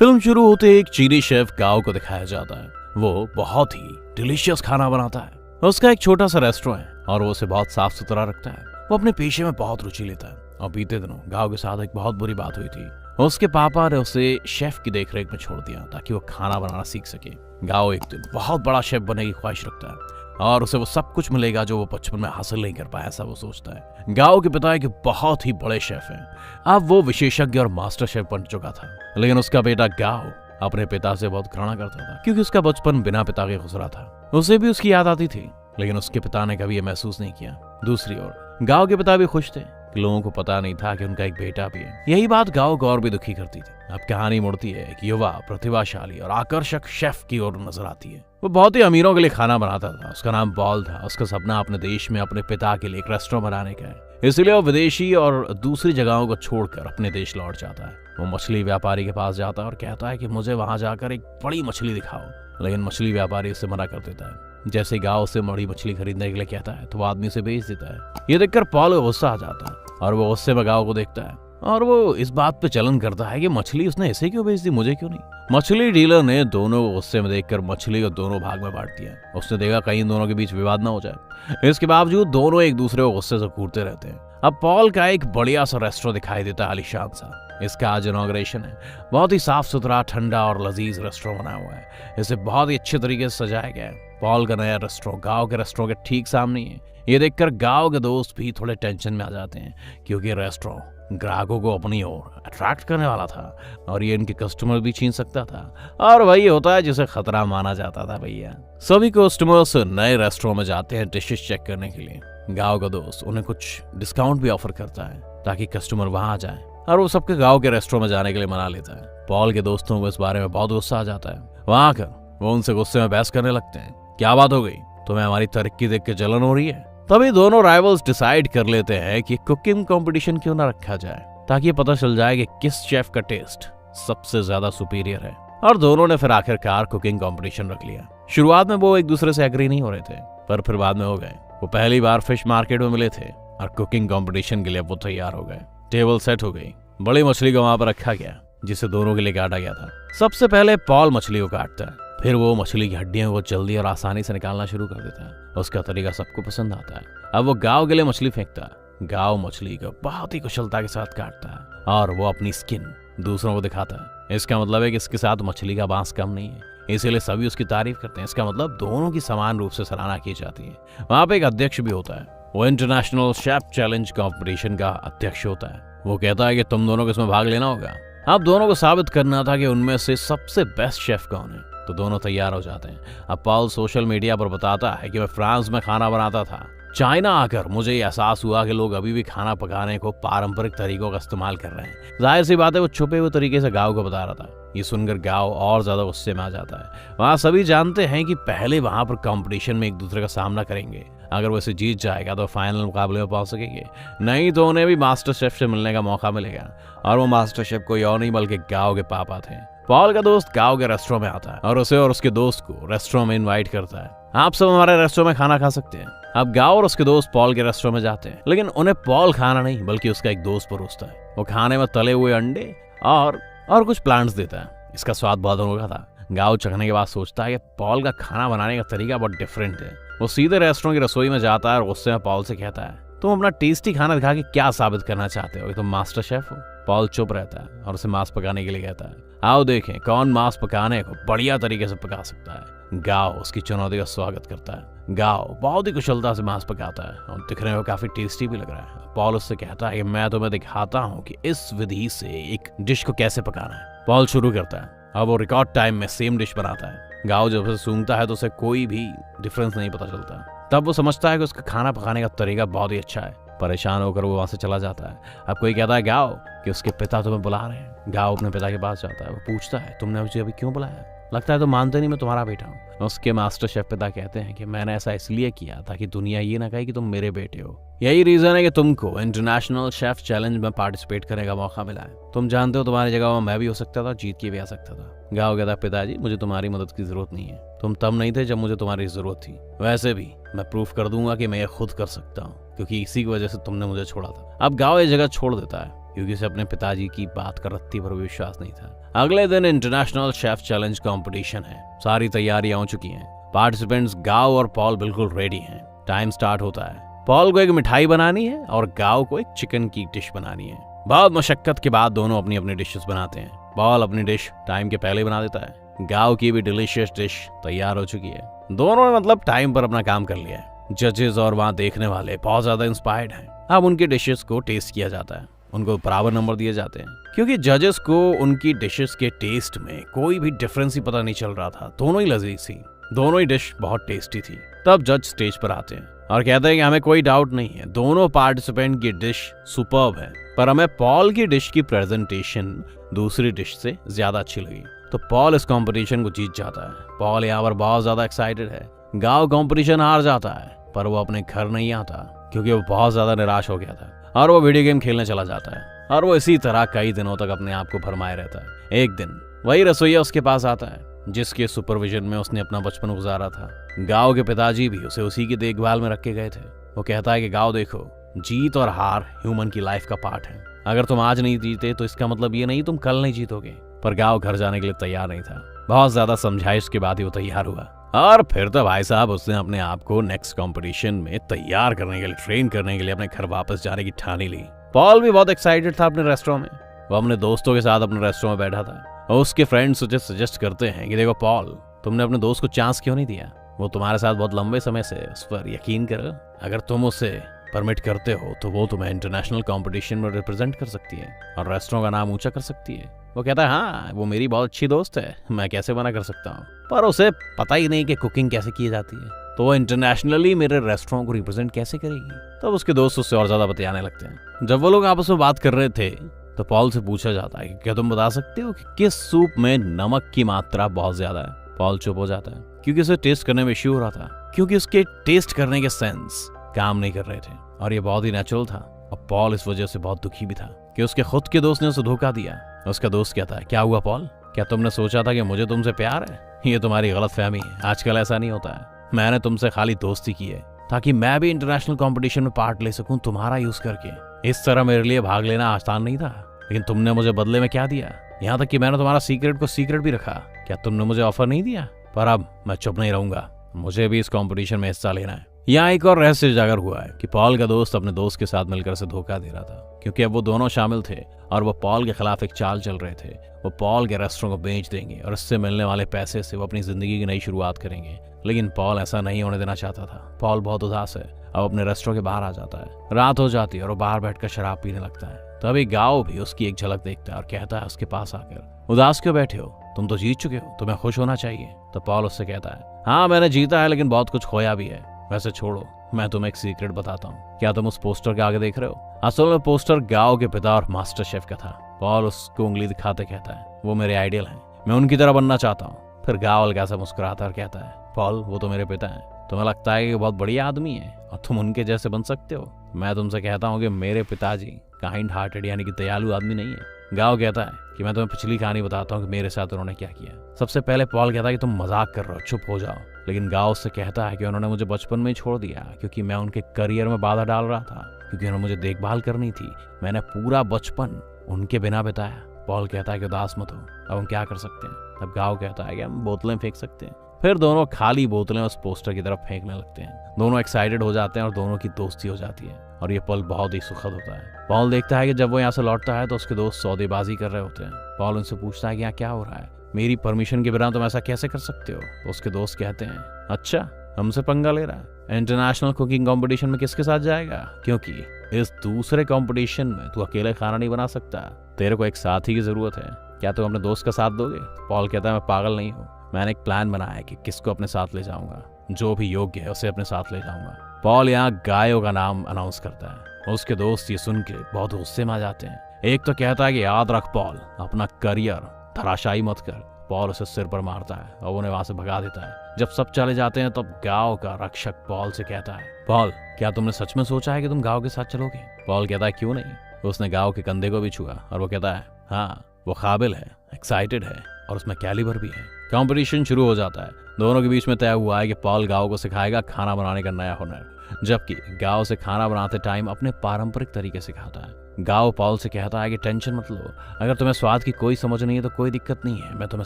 Film शुरू होते एक चीनी शेफ गाओ को दिखाया जाता है। वो बहुत ही डिलीशियस खाना बनाता है। उसका एक छोटा सा रेस्टोरेंट है और वो उसे बहुत साफ सुथरा रखता है। वो अपने पेशे में बहुत रुचि लेता है। और बीते दिनों गाओ के साथ एक बहुत बुरी बात हुई थी। उसके पापा ने उसे शेफ की देखरेख में छोड़ दिया ताकि वो खाना बनाना सीख सके। गाओ एक दिन बहुत बड़ा शेफ बनने की ख्वाहिश रखता है और उसे वो सब कुछ मिलेगा जो वो बचपन में हासिल नहीं कर पाया, ऐसा वो सोचता है। गाओ के पिता एक बहुत ही बड़े शेफ हैं। अब वो विशेषज्ञ और मास्टर शेफ बन चुका था, लेकिन उसका बेटा गाओ अपने पिता से बहुत घृणा करता था क्योंकि उसका बचपन बिना पिता के गुजरा था। उसे भी उसकी याद आती थी, लेकिन उसके पिता ने कभी ये महसूस नहीं किया। दूसरी ओर गाओ के पिता भी खुश थे। लोगों को पता नहीं था कि उनका एक बेटा भी है। यही बात गाओ को और भी दुखी करती थी। अब कहानी मुड़ती है एक युवा, प्रतिभाशाली और आकर्षक शेफ की ओर नजर आती है। वो बहुत ही अमीरों के लिए खाना बनाता था। उसका नाम पॉल था। उसका सपना अपने देश में अपने पिता के लिए एक रेस्टोरेंट बनाने का है, इसलिए वो विदेशी और दूसरी जगहों को छोड़कर अपने देश लौट जाता है। वो मछली व्यापारी के पास जाता है और कहता है कि मुझे वहां जाकर एक बड़ी मछली दिखाओ, लेकिन मछली व्यापारी उससे मना कर देता है। जैसे गांव से बड़ी मछली खरीदने के लिए कहता है तो वो आदमी से बेच देता है। ये देखकर पॉल को गुस्सा आ जाता है और वो गुस्से में गांव को देखता है और वो इस बात पे चलन करता है कि मछली उसने ऐसे क्यों बेच दी, मुझे क्यों नहीं। मछली डीलर ने दोनों को गुस्से में देखकर मछली को दोनों भाग में बांट दिया। उसने देखा कहीं दोनों के बीच विवाद ना हो जाए। इसके बावजूद दोनों एक दूसरे को गुस्से से कूटते रहते हैं। अब पॉल का एक बढ़िया सा रेस्टोरेंट दिखाई देता है, आलीशान सा। इसका आज इनॉग्रेशन है। बहुत ही साफ सुथरा, ठंडा और लजीज रेस्टोरेंट बना हुआ है। इसे बहुत ही अच्छे तरीके से सजाया गया है। पॉल का नया रेस्टोरेंट गांव के रेस्टोरेंट के ठीक सामने है। ये देखकर गांव के दोस्त भी थोड़े टेंशन में आ जाते हैं क्योंकि रेस्टोरेंट ग्राहकों को अपनी ओर अट्रैक्ट करने वाला था और ये इनके कस्टमर भी छीन सकता था। और वही होता है जिसे खतरा माना जाता था भैया। सभी कस्टमर्स नए रेस्टोरेंट में जाते हैं डिशेस चेक करने के लिए। गांव का दोस्त उन्हें कुछ डिस्काउंट भी ऑफर करता है ताकि कस्टमर वहां आ जाए और वो सबके गांव के रेस्टोरेंट में जाने के लिए मना लेता है। पॉल के दोस्तों को इस बारे में बहुत गुस्सा आ जाता है। वहां आकर वो उनसे गुस्से में बहस करने लगते हैं। क्या बात हो गई, तुम्हें हमारी तरक्की देख के जलन हो रही है? तभी दोनों राइवल्स डिसाइड कर लेते हैं कि कुकिंग कंपटीशन क्यों ना रखा जाए ताकि ये पता चल जाए कि किस शेफ का टेस्ट सबसे ज्यादा सुपीरियर है। और दोनों ने फिर आखिरकार कुकिंग कंपटीशन रख लिया। शुरुआत में वो एक दूसरे से एग्री नहीं हो रहे थे, पर फिर बाद में हो गए। वो पहली बार फिश मार्केट में मिले थे और कुकिंग कंपटीशन के लिए वो तैयार हो गए। टेबल सेट हो गई। बड़ी मछली को वहां पर रखा गया जिसे दोनों के लिए काटा गया था। सबसे पहले पॉल मछली को काटता है, फिर वो मछली की हड्डियों को जल्दी और आसानी से निकालना शुरू कर देता है। उसका तरीका सबको पसंद आता है। अब वो गांव के लिए मछली फेंकता है। गांव मछली को बहुत ही कुशलता के साथ काटता है और वो अपनी स्किन दूसरों को दिखाता है। इसका मतलब है कि इसके साथ मछली का बांस कम नहीं है, इसीलिए सभी उसकी तारीफ करते हैं। इसका मतलब दोनों की समान रूप से सराहना की जाती है। वहां पे एक अध्यक्ष भी होता है। वो इंटरनेशनल शेफ चैलेंज कॉम्पिटिशन का अध्यक्ष होता है। वो कहता है कि तुम दोनों को इसमें भाग लेना होगा। अब दोनों को साबित करना था कि उनमें से सबसे बेस्ट शेफ कौन है, तो दोनों तैयार हो जाते हैं। अब पॉल सोशल मीडिया पर बताता है कि मैं फ्रांस में खाना बनाता था। चाइना आकर मुझे ये एहसास हुआ कि लोग अभी भी खाना पकाने को पारंपरिक तरीकों का इस्तेमाल कर रहे हैं। जाहिर सी बात है वो छुपे हुए तरीके से गांव को बता रहा था। ये सुनकर गांव और ज्यादा गुस्से में आ जाता है। वहां सभी जानते हैं कि पहले वहां पर कंपटीशन में एक दूसरे का सामना करेंगे। अगर वो इसे जीत जाएगा तो फाइनल मुकाबले में पहुंच सकेंगे, नहीं तो उन्हें भी मास्टर शेफ से मिलने का मौका मिलेगा। और वो मास्टर शेफ कोई और नहीं बल्कि गांव के पापा थे। पॉल का दोस्त गांव के रेस्टोरेंट में आता है और उसे और उसके दोस्त को रेस्टोरेंट में इनवाइट करता है। आप सब हमारे रेस्टोरेंट में खाना खा सकते हैं। अब गांव और उसके दोस्त पॉल के रेस्टोरेंट में जाते हैं, लेकिन उन्हें पॉल खाना नहीं बल्कि उसका एक दोस्त परोसता है। वो खाने में तले हुए अंडे और कुछ प्लांट्स देता है। इसका स्वाद बहुत अनोखा था। गांव चखने के बाद सोचता है कि पॉल का खाना बनाने का तरीका बहुत डिफरेंट है। वो सीधे रेस्टोरेंट की रसोई में जाता है और गुस्से में पॉल से कहता है, तुम अपना टेस्टी खाना दिखा के क्या साबित करना चाहते हो कि तुम मास्टर शेफ हो? पॉल चुप रहता है और उसे मांस पकाने के लिए कहता है, आओ देखें कौन मांस पकाने को बढ़िया तरीके से पका सकता है। गांव उसकी चुनौती का स्वागत करता है। गांव बहुत ही कुशलता से मांस पकाता है और दिखने में काफी टेस्टी भी लग रहा है। पॉल उससे कहता है कि मैं तुम्हें दिखाता हूँ कि इस विधि से एक डिश को कैसे पकाना है। पॉल शुरू करता है। अब वो रिकॉर्ड टाइम में सेम डिश बनाता है। गांव जब उसे सूंघता है तो उसे कोई भी डिफरेंस नहीं पता चलता। तब वो समझता है कि उसका खाना पकाने का तरीका बहुत ही अच्छा है। परेशान होकर वो वहां से चला जाता है। अब कोई कहता है गांव कि उसके पिता तुम्हें बुला रहे हैं। गांव अपने पिता के पास जाता है। वो पूछता है, तुमने मुझे अभी क्यों बुलाया? लगता है तो मानते नहीं मैं तुम्हारा बेटा हूँ। उसके मास्टर शेफ पिता कहते हैं कि मैंने ऐसा इसलिए किया ताकि दुनिया ये ना कहे कि तुम मेरे बेटे हो। यही रीजन है कि तुमको इंटरनेशनल शेफ चैलेंज में पार्टिसिपेट करने का मौका मिला है। तुम जानते हो तुम्हारी जगह मैं भी हो सकता था, जीत के भी आ सकता था। गांव कहता, पिताजी मुझे तुम्हारी मदद की जरूरत नहीं है। तुम तब नहीं थे जब मुझे तुम्हारी जरूरत थी। वैसे भी मैं प्रूफ कर दूंगा कि मैं ये खुद कर सकता हूँ, क्योंकि इसी की वजह से तुमने मुझे छोड़ा था। अब गांव ये जगह छोड़ देता है क्योंकि उसे अपने पिताजी की बात का रत्ती पर भी विश्वास नहीं था। अगले दिन इंटरनेशनल शेफ चैलेंज कंपटीशन है। सारी तैयारियां हो चुकी हैं। पार्टिसिपेंट्स गाओ और पॉल बिल्कुल रेडी हैं। टाइम स्टार्ट होता है। पॉल को एक मिठाई बनानी है और गाओ को एक चिकन की डिश बनानी है। बहुत मशक्कत के बाद दोनों अपनी अपनी डिशेस बनाते हैं। पॉल अपनी डिश टाइम के पहले बना देता है। गाओ की भी डिलीशियस डिश तैयार हो चुकी है। दोनों ने मतलब टाइम पर अपना काम कर लिया है। जजेस और वहां देखने वाले बहुत ज्यादा इंस्पायर्ड हैं। अब उनकी डिशेस को टेस्ट किया जाता है। उनको बराबर नंबर दिए जाते हैं क्योंकि जजेस को उनकी डिशेस के टेस्ट में कोई भी डिफरेंस ही पता नहीं चल रहा था। दोनों ही लजीज थी, दोनों ही डिश बहुत टेस्टी थी। तब जज स्टेज पर आते हैं और कहते हैं कि हमें कोई डाउट नहीं है, दोनों पार्टिसिपेंट की डिश सुपर्ब है, पर हमें पॉल की डिश की प्रेजेंटेशन दूसरी डिश से ज्यादा अच्छी लगी। तो पॉल इस कंपटीशन को जीत जाता है। पॉल यहाँ पर बहुत ज्यादा एक्साइटेड है। गाओ कंपटीशन हार जाता है, पर वो अपने घर नहीं आता क्योंकि वो बहुत ज्यादा निराश हो गया था और वो वीडियो गेम खेलने चला जाता है। और वो इसी तरह कई दिनों तक अपने आप को भरमाए रहता है। एक दिन वही रसोइया उसके पास आता है जिसके सुपरविजन में उसने अपना बचपन गुजारा था। गाओ के पिताजी भी उसे उसी की देखभाल में रखे गए थे। वो कहता है कि गाओ देखो, जीत और हार ह्यूमन की लाइफ का पार्ट है। अगर तुम आज नहीं जीते तो इसका मतलब ये नहीं तुम कल नहीं जीतोगे। पर गाओ घर जाने के लिए तैयार नहीं था। बहुत ज्यादा समझाइश के बाद ही वो तैयार हुआ और फिर तो भाई साहब उसने अपने आप को नेक्स्ट कंपटीशन में तैयार करने के लिए, ट्रेन करने के लिए अपने घर वापस जाने की ठानी ली। पॉल भी बहुत एक्साइटेड था अपने रेस्टोरेंट में। वो अपने दोस्तों के साथ अपने रेस्टोरेंट में बैठा था और उसके फ्रेंड्स उसे सजेस्ट करते हैं कि देखो पॉल, तुमने अपने दोस्त को चांस क्यों नहीं दिया? वो तुम्हारे साथ बहुत लंबे समय से उस पर यकीन करो। अगर तुम उसे परमिट करते हो तो वो तुम्हें इंटरनेशनल कंपटीशन में रिप्रेजेंट कर सकती है और रेस्टोरेंट का नाम ऊंचा कर सकती है। वो कहता है हाँ, वो मेरी बहुत अच्छी दोस्त है, मैं कैसे मना कर सकता हूँ। पर उसे पता ही नहीं कि कुकिंग कैसे की जाती है, तो वो इंटरनेशनली मेरे रेस्टोरेंट को रिप्रेजेंट कैसे करेगी। तब उसके दोस्त उससे और ज्यादा बतियाने लगते हैं। जब वो लोग आपस में बात कर रहे थे तो पॉल से पूछा जाता है कि क्या तुम बता सकते हो कि किस सूप में नमक की मात्रा बहुत ज्यादा है? पॉल चुप हो जाता है क्योंकि उसे टेस्ट करने में इश्यू हो रहा था, क्योंकि उसके टेस्ट करने के सेंस काम नहीं कर रहे थे और ये बहुत ही नेचुरल था। और पॉल इस वजह से बहुत दुखी भी था कि उसके खुद के दोस्त ने उसे धोखा दिया। उसका दोस्त कहता है, क्या हुआ पॉल, क्या तुमने सोचा था कि मुझे तुमसे प्यार है? ये तुम्हारी गलतफहमी है, आजकल ऐसा नहीं होता है। मैंने तुमसे खाली दोस्ती की है ताकि मैं भी इंटरनेशनल कंपटीशन में पार्ट ले सकूं तुम्हारा यूज करके। इस तरह मेरे लिए भाग लेना आसान नहीं था, लेकिन तुमने मुझे बदले में क्या दिया? यहाँ तक कि मैंने तुम्हारा सीक्रेट को सीक्रेट भी रखा। क्या तुमने मुझे ऑफर नहीं दिया? पर अब मैं चुप नहीं रहूंगा, मुझे भी इस कंपटीशन में हिस्सा लेना है। यहाँ एक और रहस्य उजागर हुआ है कि पॉल का दोस्त अपने दोस्त के साथ मिलकर उसे धोखा दे रहा था, क्योंकि अब वो दोनों शामिल थे और वो पॉल के खिलाफ एक चाल चल रहे थे। वो पॉल के रेस्टोरेंट को बेच देंगे और इससे मिलने वाले पैसे से वो अपनी जिंदगी की नई शुरुआत करेंगे। लेकिन पॉल ऐसा नहीं होने देना चाहता था। पॉल बहुत उदास है। अब अपने रेस्टोरेंट के बाहर आ जाता है। रात हो जाती है और वो बाहर बैठकर शराब पीने लगता है। तभी गाओ भी उसकी एक झलक देखता है और कहता है उसके पास आकर, उदास क्यों बैठे हो? तुम तो जीत चुके हो, तुम्हें खुश होना चाहिए। तो पॉल उससे कहता है, हाँ मैंने जीता है, लेकिन बहुत कुछ खोया भी है। वैसे छोड़ो, मैं तुम्हें एक सीक्रेट बताता हूँ। क्या तुम उस पोस्टर के आगे देख रहे हो? असल में पोस्टर गाओ के पिता और मास्टर शेफ का था। पॉल उसको उंगली दिखाते कहता है, वो मेरे आइडियल हैं, मैं उनकी तरह बनना चाहता हूँ। फिर गाओ हल्का सा मुस्कुराता और कहता है, पॉल वो तो मेरे पिता हैं, तुम्हें लगता है कि बहुत बढ़िया आदमी है और तुम उनके जैसे बन सकते हो? मैं तुमसे कहता हूँ कि मेरे पिताजी काइंड हार्टेड यानी कि दयालु आदमी नहीं है। गाओ कहता है कि मैं तुम्हें पिछली कहानी बताता हूँ कि मेरे साथ उन्होंने क्या किया। सबसे पहले पॉल कहता है कि तुम मजाक कर रहे हो, चुप हो जाओ। लेकिन गाओ उससे कहता है कि उन्होंने मुझे बचपन में ही छोड़ दिया क्योंकि मैं उनके करियर में बाधा डाल रहा था, क्योंकि उन्होंने मुझे देखभाल करनी थी। मैंने पूरा बचपन उनके बिना बिताया। पॉल कहता है कि उदास मत हो, अब हम क्या कर सकते हैं? तब गाओ कहता है कि हम बोतलें फेंक सकते हैं। फिर दोनों खाली बोतलें उस पोस्टर की तरफ फेंकने लगते हैं। दोनों एक्साइटेड हो जाते हैं और दोनों की दोस्ती हो जाती है और ये पल बहुत ही सुखद होता है। पॉल देखता है कि जब वो यहाँ से लौटता है तो उसके दोस्त सौदेबाजी कर रहे होते हैं। पॉल उनसे पूछता है कि यहाँ क्या हो रहा है? मेरी परमिशन के बिना तुम ऐसा कैसे कर सकते हो? तो उसके दोस्त कहते हैं, अच्छा हमसे पंगा ले रहा है? इंटरनेशनल कुकिंग कंपटीशन में किसके साथ जाएगा? क्योंकि इस दूसरे कंपटीशन में तू अकेले खाना नहीं बना सकता, तेरे को एक साथी की जरूरत है। क्या तुम अपने दोस्त का साथ दोगे? पॉल कहता है, मैं पागल नहीं हूँ, मैंने एक प्लान बनाया है कि किसको अपने साथ ले जाऊंगा, जो भी योग्य है उसे अपने साथ ले जाऊंगा। पॉल यहाँ गायों का नाम अनाउंस करता है। उसके दोस्त ये सुन के बहुत गुस्से में आ जाते हैं। एक तो कहता है कि याद रख पॉल, अपना करियर धराशायी मत कर। पॉल उसे सिर पर मारता है और उन्हें वहां से भगा देता है। जब सब चले जाते हैं तब गांव का रक्षक पॉल से कहता है, पॉल क्या तुमने सच में सोचा है कि तुम गांव के साथ चलोगे? पॉल कहता है, क्यों नहीं। उसने गांव के कंधे को भी छुआ और वो कहता है, हाँ वो काबिल है, एक्साइटेड है और उसमें कैलिबर भी है। कंपटीशन शुरू हो जाता है। दोनों के बीच में तय हुआ है कि पॉल गांव को सिखाएगा खाना बनाने का नया हुनर, जबकि गांव से खाना बनाते टाइम अपने पारंपरिक तरीके से खाता है। गाओ पॉल से कहता है कि टेंशन मत लो, अगर तुम्हें स्वाद की कोई समझ नहीं है तो कोई दिक्कत नहीं है, मैं तुम्हें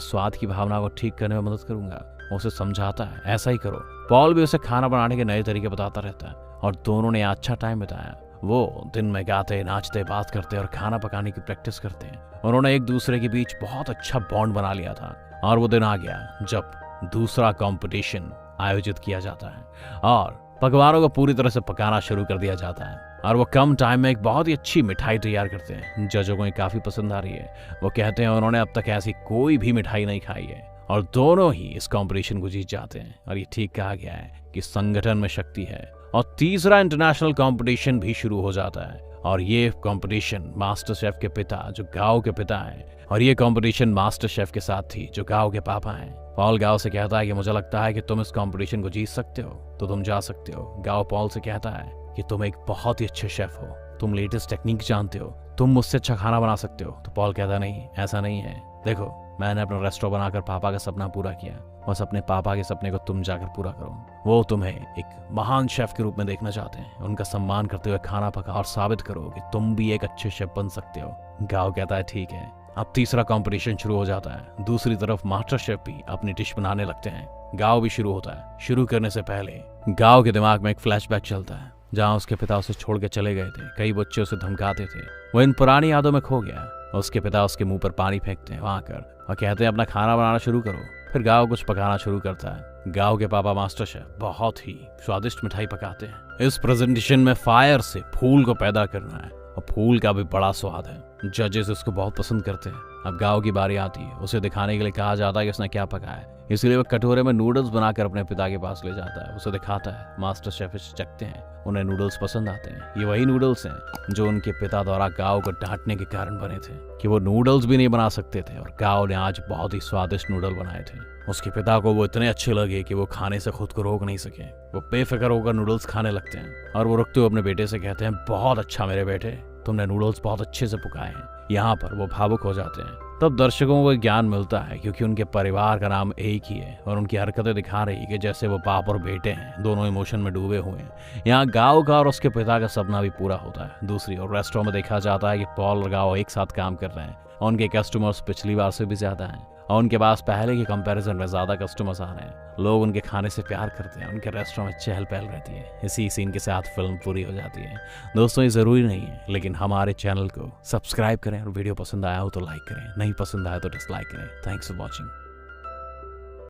स्वाद की भावना को ठीक करने में मदद करूंगा। वो उसे समझाता है ऐसा ही करो। पॉल भी उसे खाना बनाने के नए तरीके बताता रहता है और दोनों ने अच्छा टाइम बिताया। वो दिन में गाते, नाचते, बात करते और खाना पकाने की प्रैक्टिस करते हैं। उन्होंने एक दूसरे के बीच बहुत अच्छा बॉन्ड बना लिया था और वो दिन आ गया जब दूसरा कंपटीशन आयोजित किया जाता है और पकवानों को पूरी तरह से पकाना शुरू कर दिया जाता है और वो कम टाइम में एक बहुत ही अच्छी मिठाई तैयार करते हैं। जजों को ये काफी पसंद आ रही है। वो कहते हैं उन्होंने अब तक ऐसी कोई भी मिठाई नहीं खाई है और दोनों ही इस कंपटीशन को जीत जाते हैं। और ये ठीक कहा गया है कि संगठन में शक्ति है। और तीसरा इंटरनेशनल कंपटीशन भी शुरू हो जाता है और ये कंपटीशन मास्टर शेफ के पिता जो गाओ के पिता हैं और ये कंपटीशन मास्टर शेफ के साथ थी जो गाओ के पापा हैं। पॉल गाओ से कहता है कि मुझे लगता है कि तुम इस कंपटीशन को जीत सकते हो, तो तुम जा सकते हो। गाओ पॉल से कहता है कि तुम एक बहुत ही अच्छे शेफ हो, तुम लेटेस्ट टेक्निक जानते हो, तुम मुझसे अच्छा खाना बना सकते हो। तो पॉल कहता नहीं, ऐसा नहीं है, देखो मैंने अपना रेस्टोरेंट बनाकर पापा का सपना पूरा किया, बस अपने पापा के सपने को तुम जाकर पूरा करो। वो तुम्हें एक महान शेफ के रूप में देखना चाहते हैं, उनका सम्मान करते हुए खाना पका और साबित करो कि तुम भी एक अच्छे शेफ बन सकते हो। गाओ कहता है ठीक है। अब तीसरा कंपटीशन शुरू हो जाता है। दूसरी तरफ मास्टर शेफ भी अपनी डिश बनाने लगते हैं। गाओ भी शुरू होता है। शुरू करने से पहले गाओ के दिमाग में एक फ्लैशबैक चलता है जहां उसके पिता उसे छोड़ के चले गए थे। कई बच्चे उसे धमकाते थे। वो इन पुरानी यादों में खो गया। उसके पिता उसके मुंह पर पानी फेंकते हैं वहां कर और कहते हैं अपना खाना बनाना शुरू करो। फिर गाओ कुछ पकाना शुरू करता है। गाओ के पापा मास्टर शेफ बहुत ही स्वादिष्ट मिठाई पकाते हैं। इस प्रेजेंटेशन में फायर से फूल को पैदा करना है और फूल का भी बड़ा स्वाद है। जजेस इसको बहुत पसंद करते हैं। अब गाओ की बारी आती है। उसे दिखाने के लिए कहा जाता है कि उसने क्या पकाया है, इसलिए वो कटोरे में नूडल्स बनाकर अपने पिता के पास ले जाता है। उसे दिखाता है। मास्टर शेफ इसे चखते हैं। उन्हें नूडल्स पसंद आते हैं। ये वही नूडल्स हैं जो उनके पिता द्वारा गाओ को डांटने के कारण बने थे कि वो नूडल्स भी नहीं बना सकते थे और गाओ ने आज बहुत ही स्वादिष्ट नूडल बनाए थे। उसके पिता को वो इतने अच्छे लगे कि वो खाने से खुद को रोक नहीं सके। वो बेफिक्र होकर नूडल्स खाने लगते हैं और वो रुकते हुए अपने बेटे से कहते हैं बहुत अच्छा मेरे बेटे, तुमने नूडल्स बहुत अच्छे से पकाए हैं। यहाँ पर वो भावुक हो जाते हैं। तब दर्शकों को ज्ञान मिलता है क्योंकि उनके परिवार का नाम एक ही है और उनकी हरकतें दिखा रही है कि जैसे वो बाप और बेटे हैं, दोनों इमोशन में डूबे हुए हैं। यहाँ गाओ का और उसके पिता का सपना भी पूरा होता है। दूसरी ओर रेस्टोरेंट में देखा जाता है कि पॉल और गाओ एक साथ काम कर रहे हैं और उनके कस्टमर्स पिछली बार से भी ज्यादा हैं और उनके पास पहले के कंपैरिजन में ज्यादा कस्टमर्स आ रहे हैं। लोग उनके खाने से प्यार करते हैं। उनके रेस्टोरेंट में चहल पहल रहती है। इसी सीन के साथ फिल्म पूरी हो जाती है। दोस्तों ये जरूरी नहीं है, लेकिन हमारे चैनल को सब्सक्राइब करें और वीडियो पसंद आया हो तो लाइक करें, नहीं पसंद आया तो डिसलाइक करें। Thanks for watching.